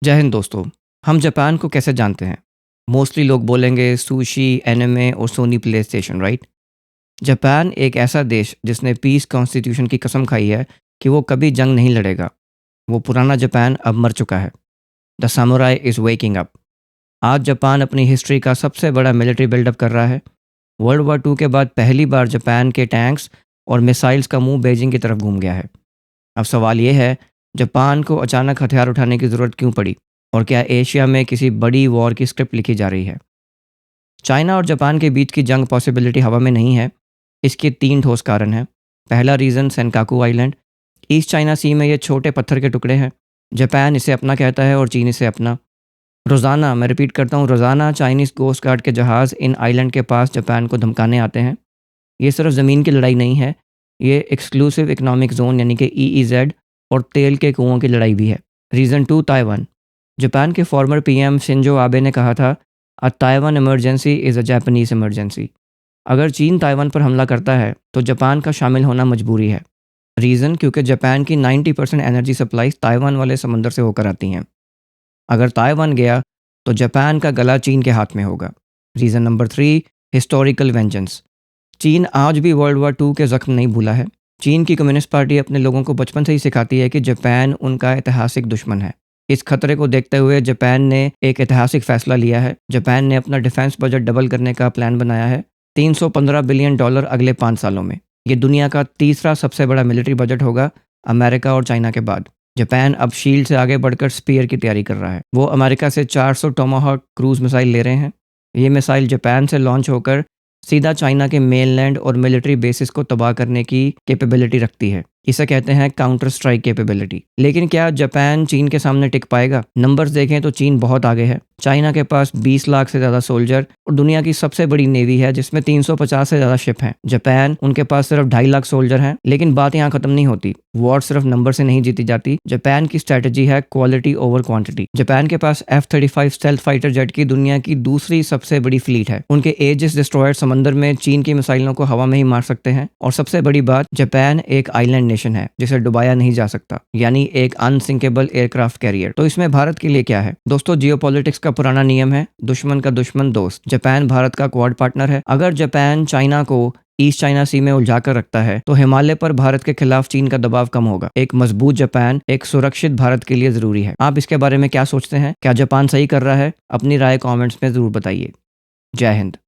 जय हिंद दोस्तों। हम जापान को कैसे जानते हैं? मोस्टली लोग बोलेंगे सुशी, एनिमे और Sony PlayStation, right? Japan एक ऐसा देश जिसने पीस कॉन्स्टिट्यूशन की कसम खाई है कि वो कभी जंग नहीं लड़ेगा। वो पुराना जापान अब मर चुका है। The samurai is waking up. आज जापान अपनी हिस्ट्री का सबसे बड़ा मिलिट्री बिल्डअप कर रहा है। वर्ल्ड वॉर टू के बाद पहली बार जापान के टैंक्स और मिसाइल्स का मुंह बीजिंग की तरफ घूम गया है। अब सवाल ये है, जापान को अचानक हथियार उठाने की ज़रूरत क्यों पड़ी? और क्या एशिया में किसी बड़ी वॉर की स्क्रिप्ट लिखी जा रही है? चाइना और जापान के बीच की जंग पॉसिबिलिटी हवा में नहीं है। इसके 3 ठोस कारण हैं। पहला reason Senkaku island. East China Sea में ये छोटे पत्थर के टुकड़े हैं। जापान इसे अपना कहता है और चीन इसे अपना। रोज़ाना, मैं रिपीट करता हूँ, रोज़ाना चाइनीज़ कोस्ट गार्ड के जहाज़ इन आइलैंड के पास जापान को धमकाने आते हैं। ये सिर्फ ज़मीन की लड़ाई नहीं है, ये एक्सक्लूसिव इकोनॉमिक जोन यानी कि EEZ और तेल के कुओं की लड़ाई भी है। Reason 2, Taiwan. जापान के फॉर्मर पीएम शिंजो आबे ने कहा था, a Taiwan emergency is a Japanese emergency. अगर चीन ताइवान पर हमला करता है तो जापान का शामिल होना मजबूरी है। रीज़न, क्योंकि जापान की 90% एनर्जी सप्लाईज ताइवान वाले समंदर से होकर आती हैं। अगर ताइवान गया तो जापान का गला चीन के हाथ में होगा। Reason number 3, historical vengeance. चीन आज भी वर्ल्ड वॉर टू के जख्म नहीं भूला है। चीन की कम्युनिस्ट पार्टी अपने लोगों को बचपन से ही सिखाती है कि जापान उनका ऐतिहासिक दुश्मन है। इस खतरे को देखते हुए जापान ने एक ऐतिहासिक फैसला लिया है। जापान ने अपना डिफेंस बजट डबल करने का प्लान बनाया है। $315 बिलियन अगले 5 सालों में। ये दुनिया का तीसरा सबसे बड़ा मिलिट्री बजट होगा, अमेरिका और चाइना के बाद। जापान अब शील्ड से आगे बढ़कर स्पीयर की तैयारी कर रहा है। वो अमेरिका से 400 टोमाहॉक क्रूज मिसाइल ले रहे हैं। ये मिसाइल जापान से लॉन्च होकर सीधा चाइना के मेनलैंड और मिलिट्री बेसिस को तबाह करने की कैपेबिलिटी रखती है। इसे कहते हैं काउंटर स्ट्राइक कैपेबिलिटी। लेकिन क्या जापान चीन के सामने टिक पाएगा? नंबर्स देखें तो चीन बहुत आगे है। चाइना के पास 20 लाख से ज़्यादा सोल्जर और दुनिया की सबसे बड़ी नेवी है जिसमें 350 से ज़्यादा शिप हैं। जापान, उनके पास सिर्फ 2.5 लाख सोल्जर हैं। लेकिन बात यहाँ खत्म नहीं होती। वॉर सिर्फ नंबर से नहीं जीती जाती। जापान की स्ट्रैटेजी है क्वालिटी ओवर क्वांटिटी। जापान के पास F-35 स्टेल्थ फाइटर जेट की दुनिया की दूसरी सबसे बड़ी फ्लीट है। उनके एजिस डिस्ट्रॉयर समंदर में चीन की मिसाइलों को हवा में ही मार सकते हैं। और सबसे बड़ी बात, जापान एक आइलैंड नेशन है जिसे डुबाया नहीं जा सकता, यानी एक अनसिंकेबल एयरक्राफ्ट कैरियर। तो इसमें भारत के लिए क्या है? दोस्तों, जियोपॉलिटिक्स का पुराना नियम है, दुश्मन का दुश्मन दोस्त। जापान भारत का क्वाड पार्टनर है। अगर जापान चाइना को ईस्ट चाइना सी में उलझा कर रखता है तो हिमालय पर भारत के खिलाफ चीन का दबाव कम होगा। एक मजबूत जापान एक सुरक्षित भारत के लिए जरूरी है। आप इसके बारे में क्या सोचते हैं? क्या जापान सही कर रहा है? अपनी राय कमेंट्स में जरूर बताइए। जय हिंद।